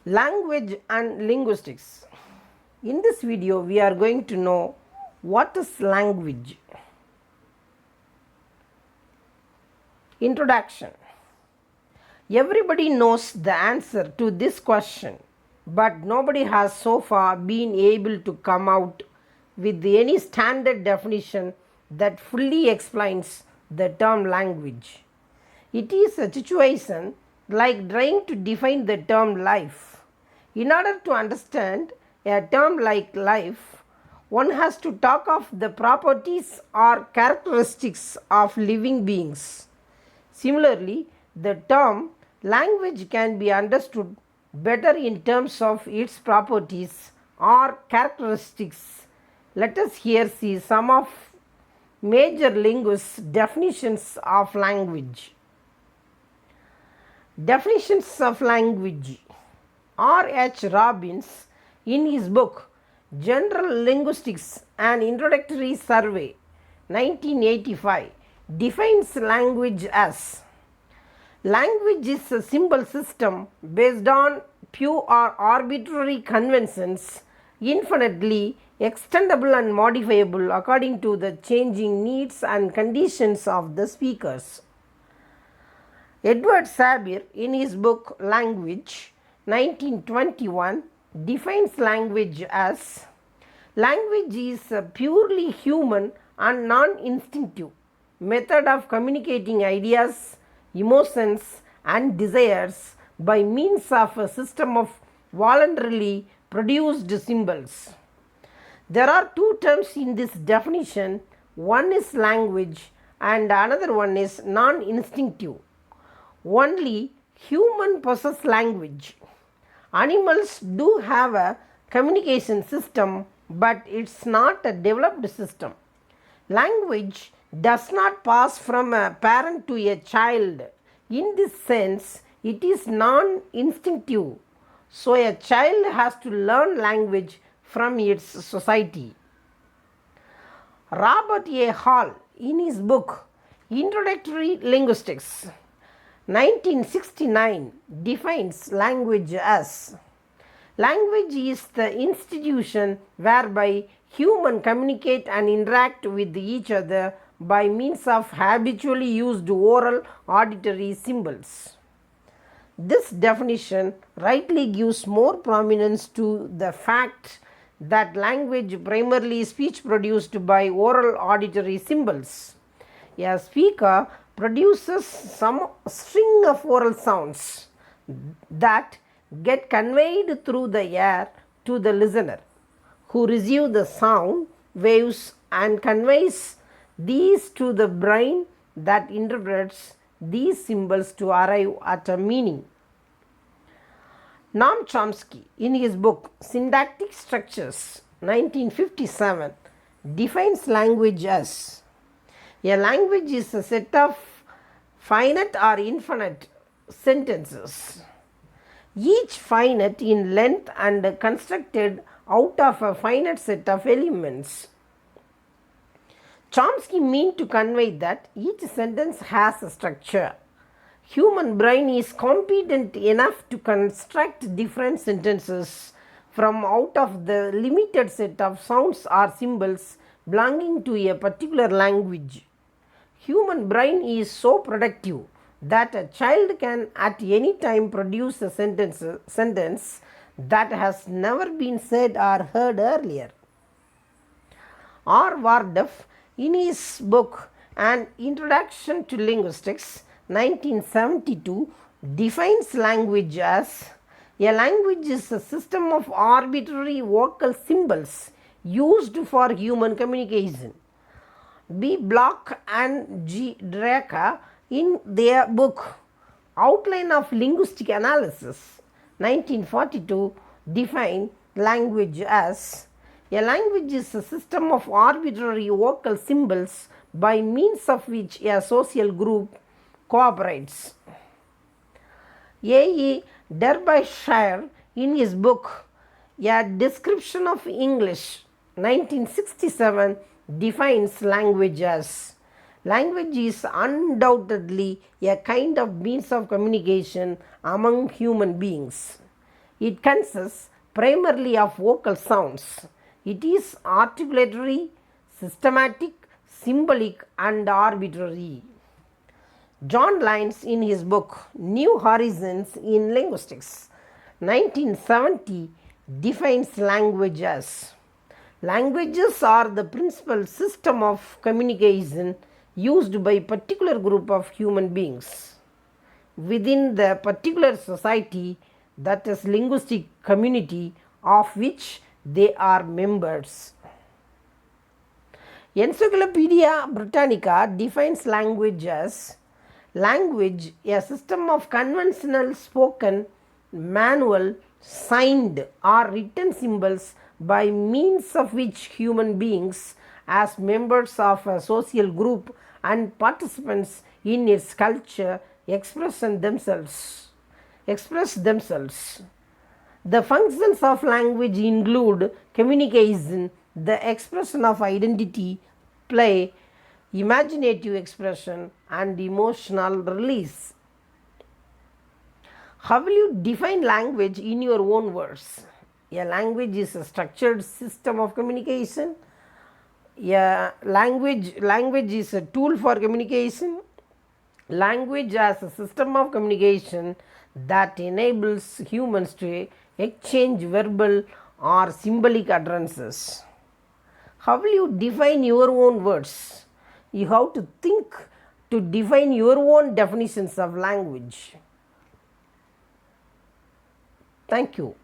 Language and linguistics. In this video, we are going to know what is language. Introduction. Everybody knows the answer to this question, but nobody has so far been able to come out with any standard definition that fully explains the term language. It is a situation like trying to define the term life. In order to understand a term like life, one has to talk of the properties or characteristics of living beings. Similarly, the term language can be understood better in terms of its properties or characteristics. Let us here see some of major linguists' definitions of language. Definitions of language. R. H. Robbins, in his book General Linguistics, an Introductory Survey, 1985, defines language as: language is a symbol system based on pure or arbitrary conventions, infinitely extendable and modifiable according to the changing needs and conditions of the speakers. Edward Sabir, in his book Language, 1921, defines language as: language is a purely human and non-instinctive method of communicating ideas, emotions, and desires by means of a system of voluntarily produced symbols. There are two terms in this definition. One is language and another one is non-instinctive. Only human possess language. Animals do have a communication system, but it's not a developed system. Language does not pass from a parent to a child. In this sense, it is non-instinctive. So a child has to learn language from its society. Robert A. Hall, in his book Introductory Linguistics, 1969, defines language as: language is the institution whereby humans communicate and interact with each other by means of habitually used oral auditory symbols. This definition rightly gives more prominence to the fact that language primarily is speech produced by oral auditory symbols. A speaker produces some string of oral sounds that get conveyed through the air to the listener, who receives the sound waves and conveys these to the brain that interprets these symbols to arrive at a meaning. Noam Chomsky, in his book Syntactic Structures, 1957, defines language as: a language is a set of finite or infinite sentences, each finite in length and constructed out of a finite set of elements. Chomsky means to convey that each sentence has a structure. Human brain is competent enough to construct different sentences from out of the limited set of sounds or symbols belonging to a particular language. Human brain is so productive that a child can at any time produce a sentence that has never been said or heard earlier. R. Wardef, in his book An Introduction to Linguistics, 1972, defines language as: a language is a system of arbitrary vocal symbols used for human communication. B. Bloch and G. Drake, in their book Outline of Linguistic Analysis, 1942, define language as: a language is a system of arbitrary vocal symbols by means of which a social group cooperates. A. E. Derbyshire, in his book A Description of English, 1967, defines language as: language is undoubtedly a kind of means of communication among human beings. It consists primarily of vocal sounds. It is articulatory, systematic, symbolic, and arbitrary. John Lyons, in his book New Horizons in Linguistics, 1970, defines language as languages are the principal system of communication used by a particular group of human beings within the particular society, that is linguistic community of which they are members. Encyclopedia Britannica defines language as language, a system of conventional spoken, manual, signed, or written symbols by means of which human beings, as members of a social group and participants in its culture, express themselves. The functions of language include communication, the expression of identity, play, imaginative expression, and emotional release. How will you define language in your own words? A language is a structured system of communication. Language is a tool for communication. Language as a system of communication that enables humans to exchange verbal or symbolic utterances. How will you define your own words? You have to think to define your own definitions of language. Thank you.